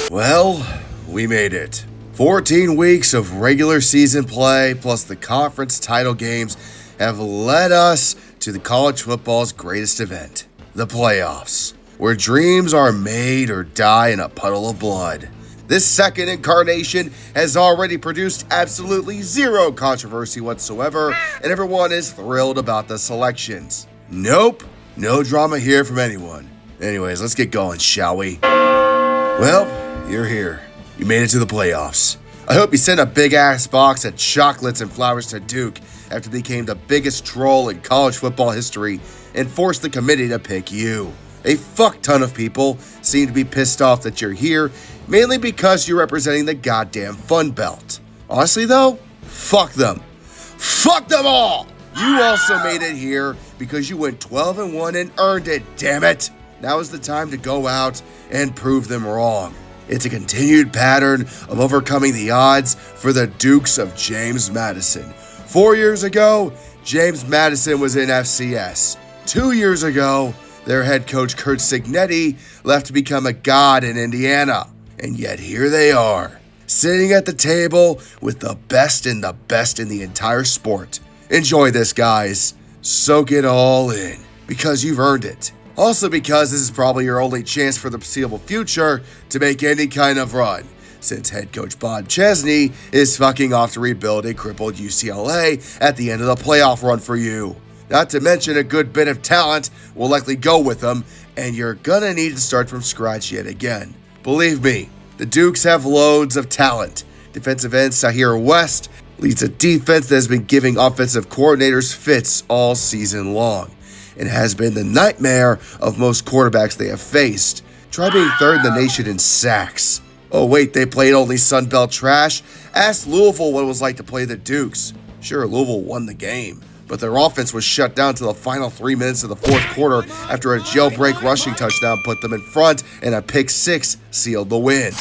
Well, we made it. 14 weeks of regular season play plus the conference title games have led us to the college football's greatest event, the playoffs, where dreams are made or die in a puddle of blood. This second incarnation has already produced absolutely zero controversy whatsoever, and everyone is thrilled about the selections. Nope, no drama here from anyone. Anyways, let's get going, shall we? Well, you're here. You made it to the playoffs. I hope you sent a big-ass box of chocolates and flowers to Duke after they became the biggest troll in college football history and forced the committee to pick you. A fuck ton of people seem to be pissed off that you're here, mainly because you're representing the goddamn Fun Belt. Honestly though, fuck them. Fuck them all! You also made it here because you went 12-1 and earned it, damn it! Now is the time to go out and prove them wrong. It's a continued pattern of overcoming the odds for the Dukes of James Madison. 4 years ago, James Madison was in FCS. 2 years ago, their head coach Curt Cignetti left to become a god in Indiana. And yet here they are, sitting at the table with the best in the entire sport. Enjoy this, guys. Soak it all in, because you've earned it. Also because this is probably your only chance for the foreseeable future to make any kind of run, since head coach Bob Chesney is fucking off to rebuild a crippled UCLA at the end of the playoff run for you. Not to mention a good bit of talent will likely go with them, and you're gonna need to start from scratch yet again. Believe me, the Dukes have loads of talent. Defensive end Sahir West leads a defense that has been giving offensive coordinators fits all season long, and has been the nightmare of most quarterbacks they have faced. Try being third in the nation in sacks. Oh wait, they played only Sun Belt trash? Ask Louisville what it was like to play the Dukes. Sure, Louisville won the game, but their offense was shut down to the final 3 minutes of the fourth quarter after a jailbreak rushing touchdown put them in front and a pick six sealed the win.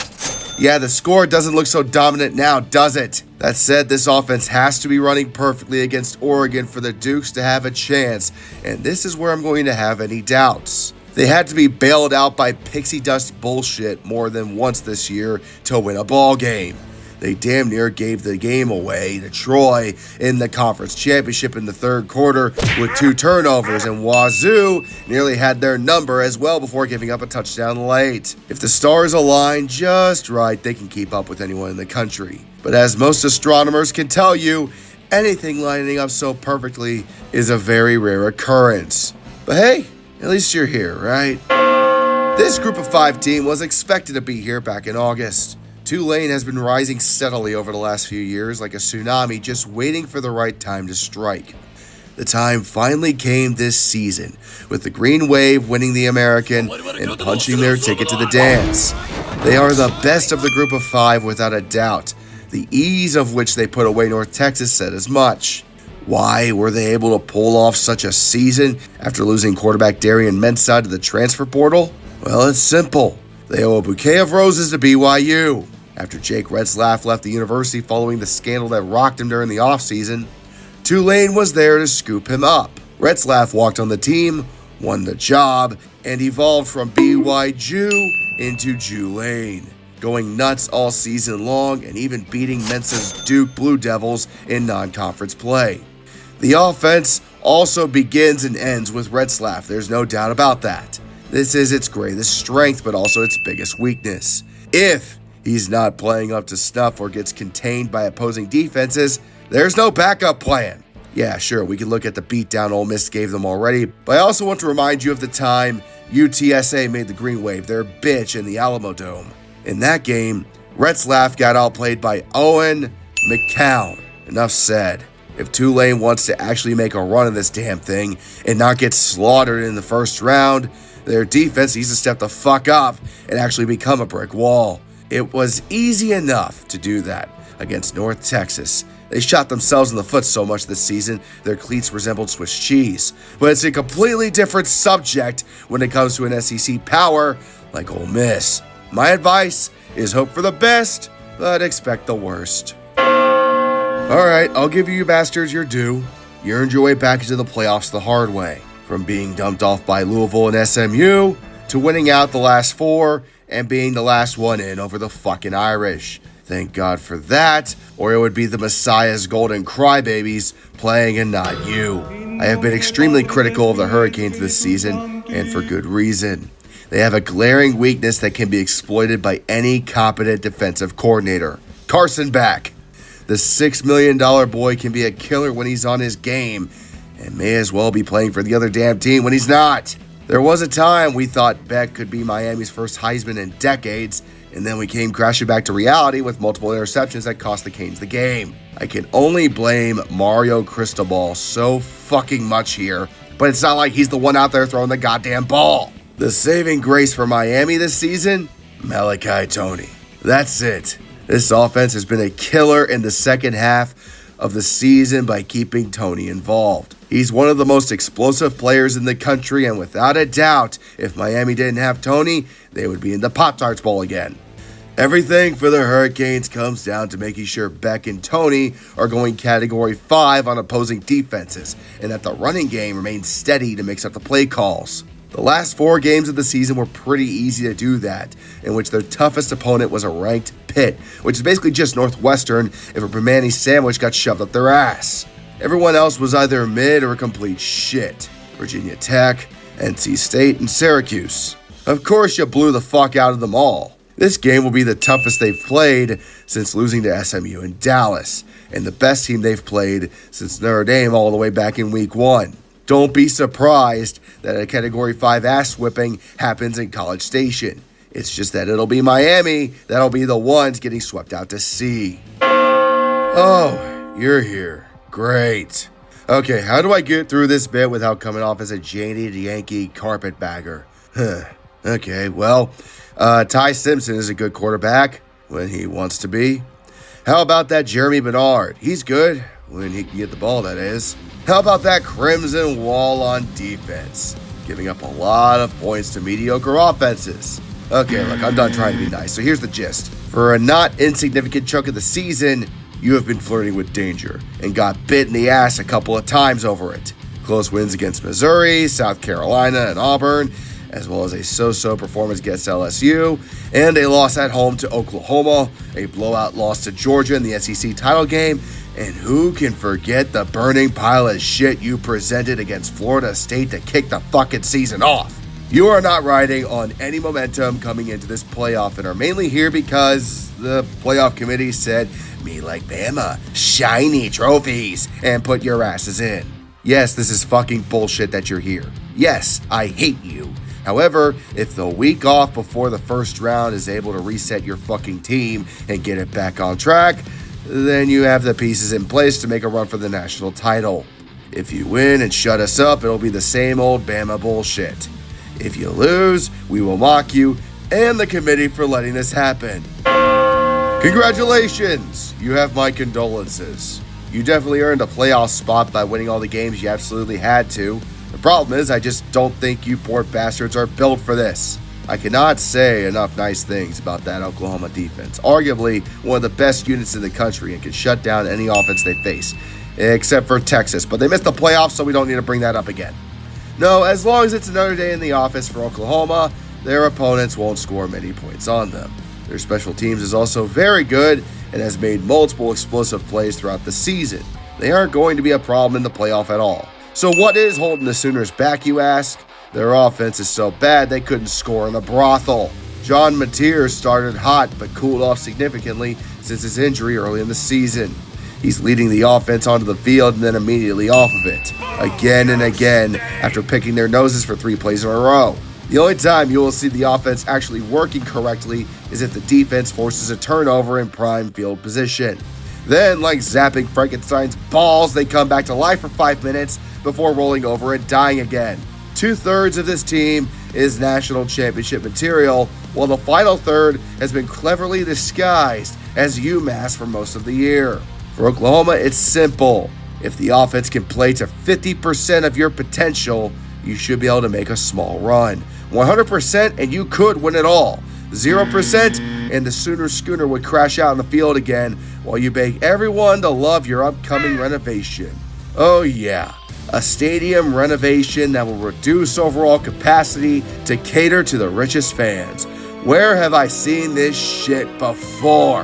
Yeah, the score doesn't look so dominant now, does it? That said, this offense has to be running perfectly against Oregon for the Dukes to have a chance, and this is where I'm going to have any doubts. They had to be bailed out by pixie dust bullshit more than once this year to win a ball game. They damn near gave the game away to Troy in the conference championship in the third quarter with 2 turnovers, and Wazoo nearly had their number as well before giving up a touchdown late. If the stars align just right, they can keep up with anyone in the country. But as most astronomers can tell you, anything lining up so perfectly is a very rare occurrence. But hey, at least you're here, right? This group of 5 team was expected to be here back in August. Tulane has been rising steadily over the last few years like a tsunami, just waiting for the right time to strike. The time finally came this season, with the Green Wave winning the American and punching their ticket to the dance. They are the best of the group of 5 without a doubt. The ease of which they put away North Texas said as much. Why were they able to pull off such a season after losing quarterback Darian Mensah to the transfer portal? Well, it's simple. They owe a bouquet of roses to BYU. After Jake Retzlaff left the university following the scandal that rocked him during the offseason, Tulane was there to scoop him up. Retzlaff walked on the team, won the job, and evolved from BYU into Tulane, going nuts all season long and even beating Mensah's Duke Blue Devils in non-conference play. The offense also begins and ends with Retzlaff, there's no doubt about that. This is its greatest strength, but also its biggest weakness. If he's not playing up to snuff or gets contained by opposing defenses, there's no backup plan. Yeah, sure, we can look at the beatdown Ole Miss gave them already, but I also want to remind you of the time UTSA made the Green Wave their bitch in the Alamo Dome. In that game, Retzlaff got outplayed by Owen McCown. Enough said. If Tulane wants to actually make a run of this damn thing and not get slaughtered in the first round, their defense needs to step the fuck up and actually become a brick wall. It was easy enough to do that against North Texas. They shot themselves in the foot so much this season, their cleats resembled Swiss cheese. But it's a completely different subject when it comes to an SEC power like Ole Miss. My advice is hope for the best, but expect the worst. Alright, I'll give you bastards your due. You earned your way back into the playoffs the hard way. From being dumped off by Louisville and SMU, to winning out the last 4 and being the last one in over the fucking Irish. Thank God for that, or it would be the Messiah's golden crybabies playing and not you. I have been extremely critical of the Hurricanes this season, and for good reason. They have a glaring weakness that can be exploited by any competent defensive coordinator. Carson Beck. The $6 million boy can be a killer when he's on his game, and may as well be playing for the other damn team when he's not. There was a time we thought Beck could be Miami's first Heisman in decades, and then we came crashing back to reality with multiple interceptions that cost the Canes the game. I can only blame Mario Cristobal so fucking much here, but it's not like he's the one out there throwing the goddamn ball. The saving grace for Miami this season? Malachi Toney. That's it. This offense has been a killer in the second half of the season by keeping Toney involved. He's one of the most explosive players in the country, and without a doubt, if Miami didn't have Toney, they would be in the Pop-Tarts Bowl again. Everything for the Hurricanes comes down to making sure Beck and Toney are going Category 5 on opposing defenses, and that the running game remains steady to mix up the play calls. The last 4 games of the season were pretty easy to do that, in which their toughest opponent was a ranked Pitt, which is basically just Northwestern if a Primanti sandwich got shoved up their ass. Everyone else was either mid or complete shit. Virginia Tech, NC State, and Syracuse. Of course you blew the fuck out of them all. This game will be the toughest they've played since losing to SMU in Dallas, and the best team they've played since Notre Dame all the way back in Week 1. Don't be surprised that a Category 5 ass whipping happens in College Station. It's just that it'll be Miami that'll be the ones getting swept out to sea. Oh, you're here. Great. Okay, how do I get through this bit without coming off as a jaded Yankee carpetbagger? Okay, well, Ty Simpson is a good quarterback when he wants to be. How about that Jeremy Bernard? He's good when he can get the ball, that is. How about that Crimson Wall on defense? Giving up a lot of points to mediocre offenses. Okay, look, I'm done trying to be nice, so here's the gist. For a not insignificant chunk of the season, you have been flirting with danger and got bit in the ass a couple of times over it. Close wins against Missouri, South Carolina, and Auburn, as well as a so-so performance against LSU, and a loss at home to Oklahoma, a blowout loss to Georgia in the SEC title game, and who can forget the burning pile of shit you presented against Florida State to kick the fucking season off? You are not riding on any momentum coming into this playoff and are mainly here because the playoff committee said, "Me like Bama, shiny trophies, and put your asses in." Yes, this is fucking bullshit that you're here. Yes, I hate you. However, if the week off before the first round is able to reset your fucking team and get it back on track, then you have the pieces in place to make a run for the national title. If you win and shut us up, it'll be the same old Bama bullshit. If you lose, we will mock you and the committee for letting this happen. Congratulations! You have my condolences. You definitely earned a playoff spot by winning all the games you absolutely had to. The problem is, I just don't think you poor bastards are built for this. I cannot say enough nice things about that Oklahoma defense. Arguably one of the best units in the country and can shut down any offense they face, except for Texas. But they missed the playoffs, so we don't need to bring that up again. No, as long as it's another day in the office for Oklahoma, their opponents won't score many points on them. Their special teams is also very good and has made multiple explosive plays throughout the season. They aren't going to be a problem in the playoff at all. So what is holding the Sooners back, you ask? Their offense is so bad they couldn't score in a brothel. John Mateer started hot but cooled off significantly since his injury early in the season. He's leading the offense onto the field and then immediately off of it, again and again, after picking their noses for 3 plays in a row. The only time you will see the offense actually working correctly is if the defense forces a turnover in prime field position. Then, like zapping Frankenstein's balls, they come back to life for 5 minutes before rolling over and dying again. 2/3 of this team is national championship material, while the final third has been cleverly disguised as UMass for most of the year. For Oklahoma, it's simple. If the offense can play to 50% of your potential, you should be able to make a small run. 100% and you could win it all. 0% and the Sooner Schooner would crash out in the field again while you beg everyone to love your upcoming renovation. Oh yeah, a stadium renovation that will reduce overall capacity to cater to the richest fans. Where have I seen this shit before?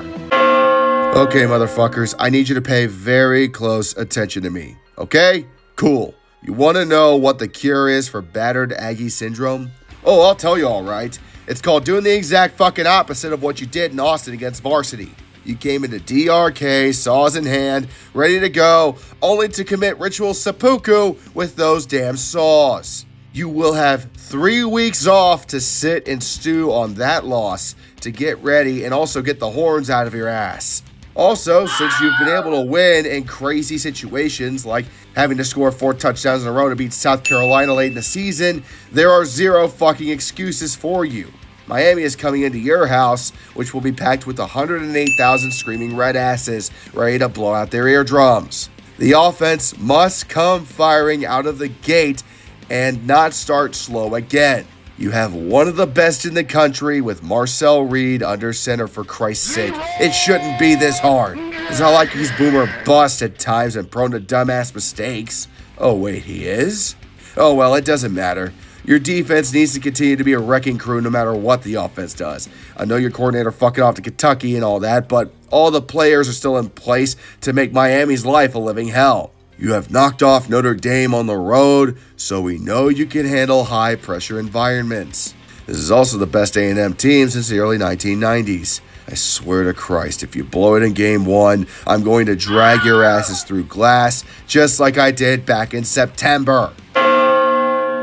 Okay, motherfuckers, I need you to pay very close attention to me, okay? Cool. You want to know what the cure is for battered Aggie syndrome? Oh, I'll tell you all right. It's called doing the exact fucking opposite of what you did in Austin against varsity. You came into DRK, saws in hand, ready to go, only to commit ritual seppuku with those damn saws. You will have 3 weeks off to sit and stew on that loss to get ready and also get the horns out of your ass. Also, since you've been able to win in crazy situations like having to score 4 touchdowns in a row to beat South Carolina late in the season, there are 0 fucking excuses for you. Miami is coming into your house, which will be packed with 108,000 screaming red asses ready to blow out their eardrums. The offense must come firing out of the gate and not start slow again. You have one of the best in the country with Marcel Reed under center, for Christ's sake. It shouldn't be this hard. It's not like he's boomer bust at times and prone to dumbass mistakes. Oh wait, he is? Oh well, it doesn't matter. Your defense needs to continue to be a wrecking crew no matter what the offense does. I know your coordinator fucking off to Kentucky and all that, but all the players are still in place to make Miami's life a living hell. You have knocked off Notre Dame on the road, so we know you can handle high-pressure environments. This is also the best A&M team since the early 1990s. I swear to Christ, if you blow it in Game 1, I'm going to drag your asses through glass, just like I did back in September.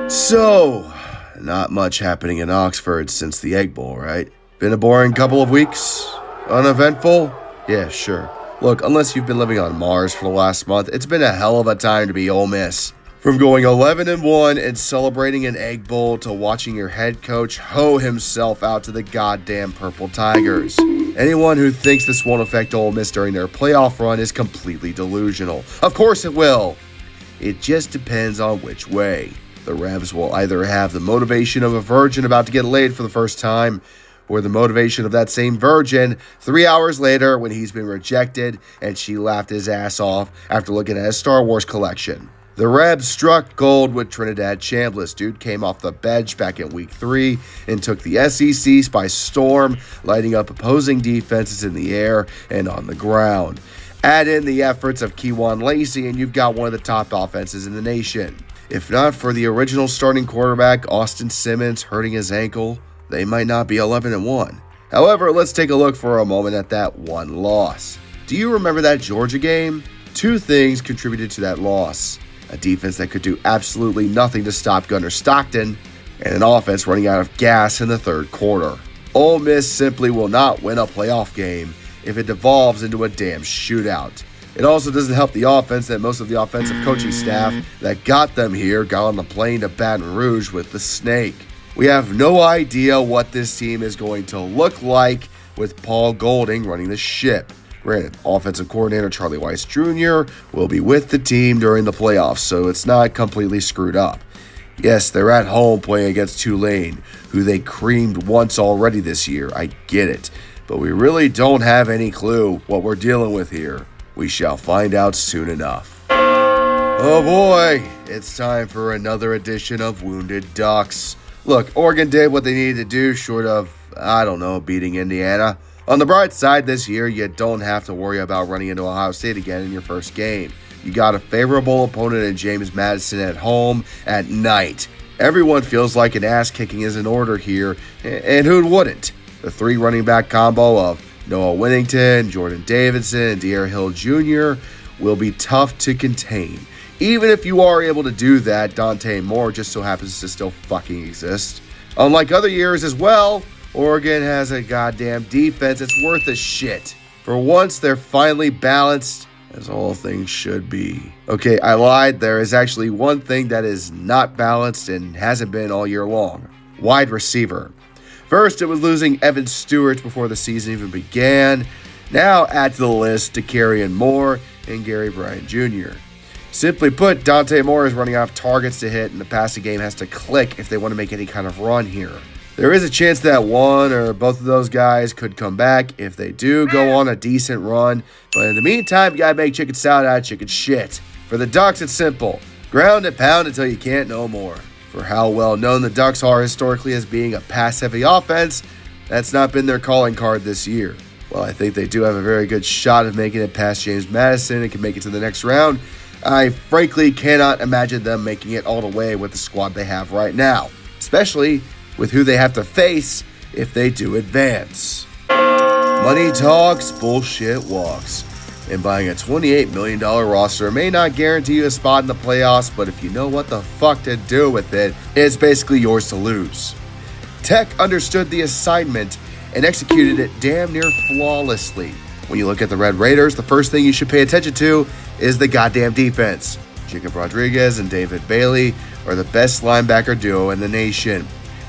So, not much happening in Oxford since the Egg Bowl, right? Been a boring couple of weeks? Uneventful? Yeah, sure. Look, unless you've been living on Mars for the last month, it's been a hell of a time to be Ole Miss. From going 11-1 and celebrating an Egg Bowl to watching your head coach hoe himself out to the goddamn Purple Tigers. Anyone who thinks this won't affect Ole Miss during their playoff run is completely delusional. Of course it will. It just depends on which way. The Rebs will either have the motivation of a virgin about to get laid for the first time, or the motivation of that same virgin 3 hours later when he's been rejected and she laughed his ass off after looking at his Star Wars collection. The Rebs struck gold with Trinidad Shameless. Dude came off the bench back in week 3 and took the SEC by storm, lighting up opposing defenses in the air and on the ground. Add in the efforts of Kewan Lacey and you've got one of the top offenses in the nation. If not for the original starting quarterback, Austin Simmons, hurting his ankle, they might not be 11-1. However, let's take a look for a moment at that one loss. Do you remember that Georgia game? 2 things contributed to that loss. A defense that could do absolutely nothing to stop Gunnar Stockton, and an offense running out of gas in the 3rd quarter. Ole Miss simply will not win a playoff game if it devolves into a damn shootout. It also doesn't help the offense that most of the offensive coaching staff that got them here got on the plane to Baton Rouge with the snake. We have no idea what this team is going to look like with Paul Golding running the ship. Granted, offensive coordinator Charlie Weiss Jr. will be with the team during the playoffs, so it's not completely screwed up. Yes, they're at home playing against Tulane, who they creamed once already this year. I get it, but we really don't have any clue what we're dealing with here. We shall find out soon enough. Oh boy, it's time for another edition of Wounded Ducks. Look, Oregon did what they needed to do short of, beating Indiana. On the bright side this year, you don't have to worry about running into Ohio State again in your first game. You got a favorable opponent in James Madison at home at night. Everyone feels like an ass-kicking is in order here, and who wouldn't? The 3 running back combo of Noah Winnington, Jordan Davidson, and De'Aaron Hill Jr. will be tough to contain. Even if you are able to do that, Dante Moore just so happens to still fucking exist. Unlike other years as well, Oregon has a goddamn defense that's worth a shit. For once, they're finally balanced, as all things should be. Okay, I lied. There is actually one thing that is not balanced and hasn't been all year long. Wide receiver. First, it was losing Evan Stewart before the season even began. Now add to the list Dakarrion Moore and Gary Bryant Jr. Simply put, Dante Moore is running out of targets to hit, and the passing game has to click if they want to make any kind of run here. There is a chance that one or both of those guys could come back if they do go on a decent run, but in the meantime, you gotta make chicken salad out of chicken shit. For the Ducks, it's simple. Ground and pound until you can't no more. For how well known the Ducks are historically as being a pass-heavy offense, That's not been their calling card this year. While I think they do have a very good shot of making it past James Madison and can make it to the next round, I frankly cannot imagine them making it all the way with the squad they have right now, especially with who they have to face if they do advance. Money talks, bullshit walks. And buying a $28 million roster may not guarantee you a spot in the playoffs, but if you know what the fuck to do with it, it's basically yours to lose. Tech understood the assignment and executed it damn near flawlessly. When you look at the Red Raiders, the first thing you should pay attention to is the goddamn defense. Jacob Rodriguez and David Bailey are the best linebacker duo in the nation,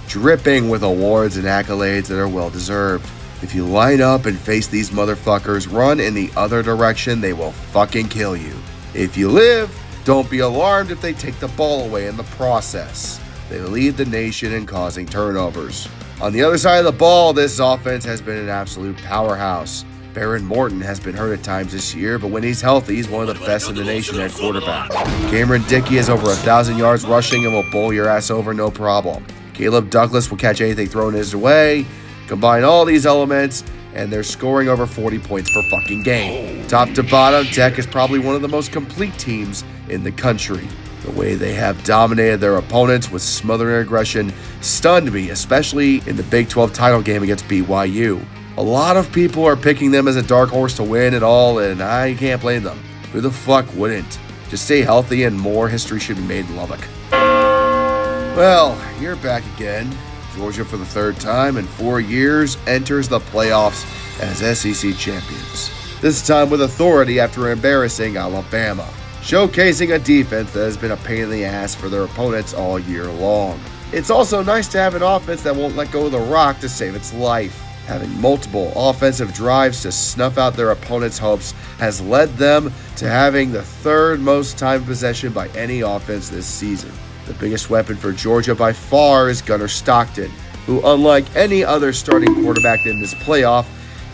dripping with awards and accolades that are well deserved. If you line up and face these motherfuckers, run in the other direction, they will fucking kill you. If you live, don't be alarmed if they take the ball away in the process. They lead the nation in causing turnovers. On the other side of the ball, this offense has been an absolute powerhouse. Baron Morton has been hurt at times this year, but when he's healthy, he's one of the best in the nation at quarterback. Cameron Dickey has over 1,000 yards rushing and will bowl your ass over no problem. Caleb Douglas will catch anything thrown his way. Combine all these elements, and they're scoring over 40 points per fucking game. Top to bottom, Tech is probably one of the most complete teams in the country. The way they have dominated their opponents with smothering aggression stunned me, especially in the Big 12 title game against BYU. A lot of people are picking them as a dark horse to win it all, and I can't blame them. Who the fuck wouldn't? Just stay healthy and more history should be made in Lubbock. Well, you're back again. Georgia, for the third time in 4 years, enters the playoffs as SEC champions. This time with authority after embarrassing Alabama, showcasing a defense that has been a pain in the ass for their opponents all year long. It's also nice to have an offense that won't let go of the rock to save its life. Having multiple offensive drives to snuff out their opponents' hopes has led them to having the third most time possession by any offense this season. The biggest weapon for Georgia by far is Gunnar Stockton, who, unlike any other starting quarterback in this playoff,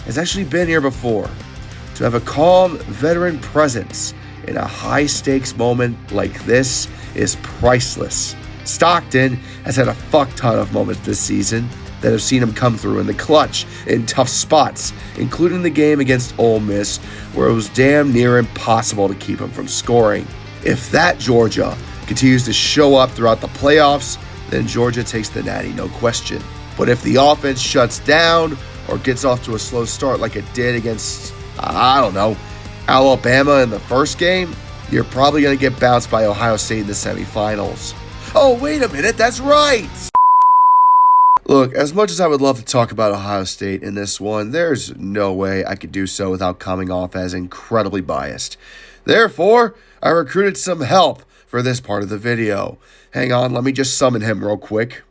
has actually been here before. To have a calm veteran presence in a high-stakes moment like this is priceless. Stockton has had a fuck ton of moments this season that have seen him come through in the clutch in tough spots, including the game against Ole Miss, where it was damn near impossible to keep him from scoring. If that Georgia continues to show up throughout the playoffs, then Georgia takes the natty, no question. But if the offense shuts down or gets off to a slow start like it did against, Alabama in the first game, you're probably going to get bounced by Ohio State in the semifinals. Oh, wait a minute, that's right! Look, as much as I would love to talk about Ohio State in this one, there's no way I could do so without coming off as incredibly biased. Therefore, I recruited some help for this part of the video. Hang on, let me just summon him real quick.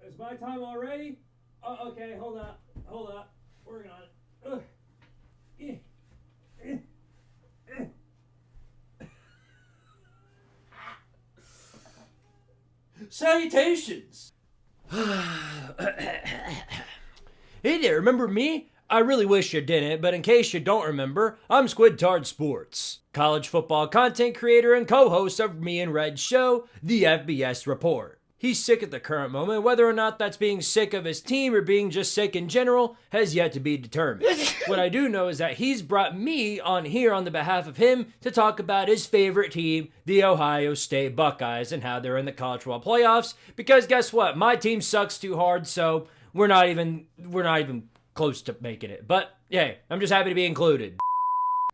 Is my time already? Okay, hold up. Working on it. Salutations! Hey there, remember me? I really wish you didn't, but in case you don't remember, I'm Squidtard Sports, college football content creator and co-host of me and Red's show, The FBS Report. He's sick at the current moment. Whether or not that's being sick of his team or being just sick in general has yet to be determined. What I do know is that he's brought me on here on the behalf of him to talk about his favorite team, the Ohio State Buckeyes, and how they're in the college football playoffs. Because guess what? My team sucks too hard, so we're not even close to making it. But hey, I'm just happy to be included.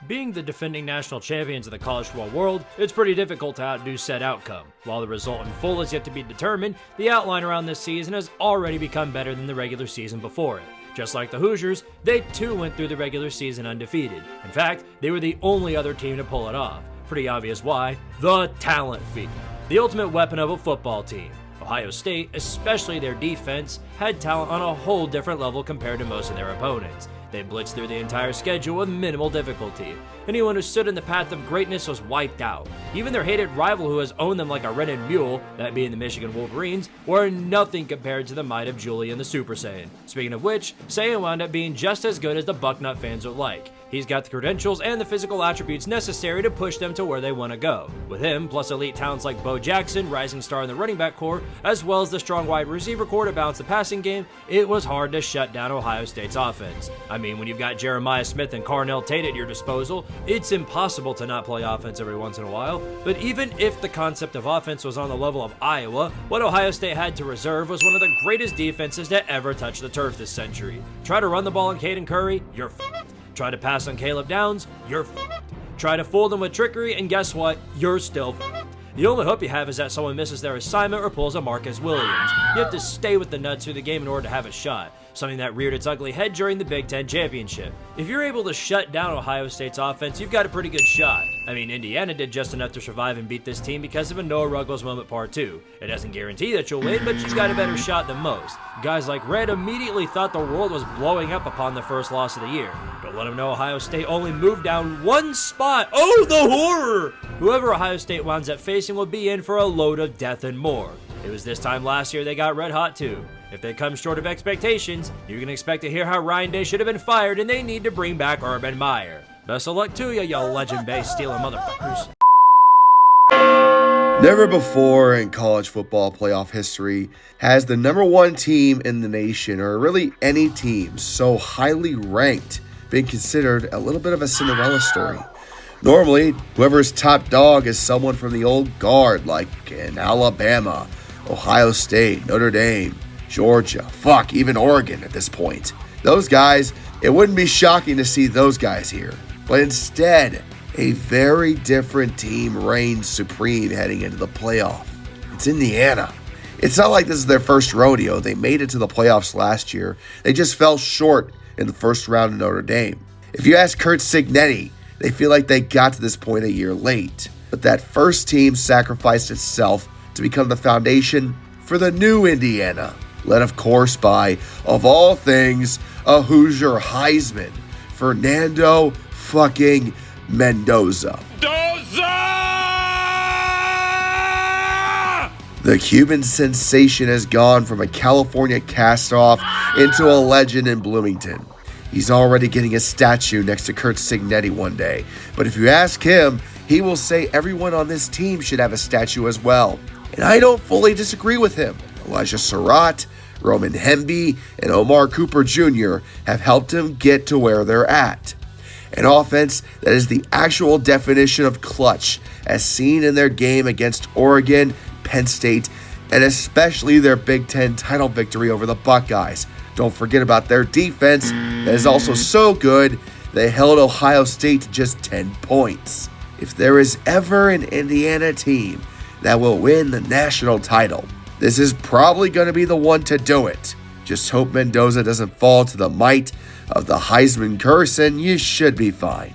Being the defending national champions of the college football world, it's pretty difficult to outdo said outcome. While the result in full is yet to be determined, the outline around this season has already become better than the regular season before it. Just like the Hoosiers, they too went through the regular season undefeated. In fact, they were the only other team to pull it off. Pretty obvious why. The talent fee. The ultimate weapon of a football team. Ohio State, especially their defense, had talent on a whole different level compared to most of their opponents. They blitzed through the entire schedule with minimal difficulty. Anyone who stood in the path of greatness was wiped out. Even their hated rival who has owned them like a rented mule, that being the Michigan Wolverines, were nothing compared to the might of Julian the Super Saiyan. Speaking of which, Saiyan wound up being just as good as the Bucknut fans would like. He's got the credentials and the physical attributes necessary to push them to where they want to go. With him, plus elite talents like Bo Jackson, rising star in the running back core, as well as the strong wide receiver core to balance the passing game, it was hard to shut down Ohio State's offense. I mean, when you've got Jeremiah Smith and Carnell Tate at your disposal, it's impossible to not play offense every once in a while. But even if the concept of offense was on the level of Iowa, what Ohio State had to reserve was one of the greatest defenses to ever touch the turf this century. Try to run the ball on Caden Curry, you're f***ed. Try to pass on Caleb Downs, you're f***ed. Try to fool them with trickery, and guess what? You're still f***ed. The only hope you have is that someone misses their assignment or pulls a Marcus Williams. You have to stay with the nuts through the game in order to have a shot, something that reared its ugly head during the Big Ten championship. If you're able to shut down Ohio State's offense, you've got a pretty good shot. I mean, Indiana did just enough to survive and beat this team because of a Noah Ruggles moment part 2. It doesn't guarantee that you'll win, but you've got a better shot than most. Guys like Red immediately thought the world was blowing up upon the first loss of the year. But let them know Ohio State only moved down one spot. Oh, the horror! Whoever Ohio State winds up facing will be in for a load of death and more. It was this time last year they got red hot too. If they come short of expectations, you can expect to hear how Ryan Day should have been fired and they need to bring back Urban Meyer. Best of luck to you legend-based stealing motherfuckers. Never before in college football playoff history has the number one team in the nation, or really any team, so highly ranked been considered a little bit of a Cinderella story. Normally, whoever's top dog is someone from the old guard, like in Alabama, Ohio State, Notre Dame, Georgia, even Oregon at this point. Those guys, it wouldn't be shocking to see those guys here. But instead, a very different team reigns supreme heading into the playoff. It's Indiana. It's not like this is their first rodeo. They made it to the playoffs last year. They just fell short in the first round of Notre Dame. If you ask Curt Cignetti, they feel like they got to this point a year late. But that first team sacrificed itself to become the foundation for the new Indiana, led of course by, of all things, a Hoosier Heisman, Fernando fucking Mendoza. The Cuban sensation has gone from a California cast-off into a legend in Bloomington. He's already getting a statue next to Curt Cignetti one day, but if you ask him, he will say everyone on this team should have a statue as well. And I don't fully disagree with him. Elijah Surratt, Roman Hemby, and Omar Cooper Jr. have helped him get to where they're at. An offense that is the actual definition of clutch, as seen in their game against Oregon, Penn State, and especially their Big Ten title victory over the Buckeyes. Don't forget about their defense that is also so good they held Ohio State to just 10 points. If there is ever an Indiana team that will win the national title, this is probably going to be the one to do it. Just hope Mendoza doesn't fall to the might of the Heisman curse and you should be fine.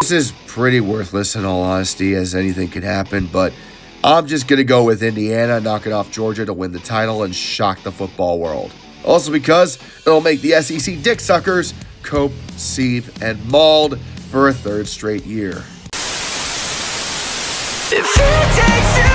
This is pretty worthless in all honesty, as anything could happen, but I'm just going to go with Indiana knocking off Georgia to win the title and shock the football world. Also because it'll make the SEC dick suckers cope, seethe, and mauled for a third straight year. If it takes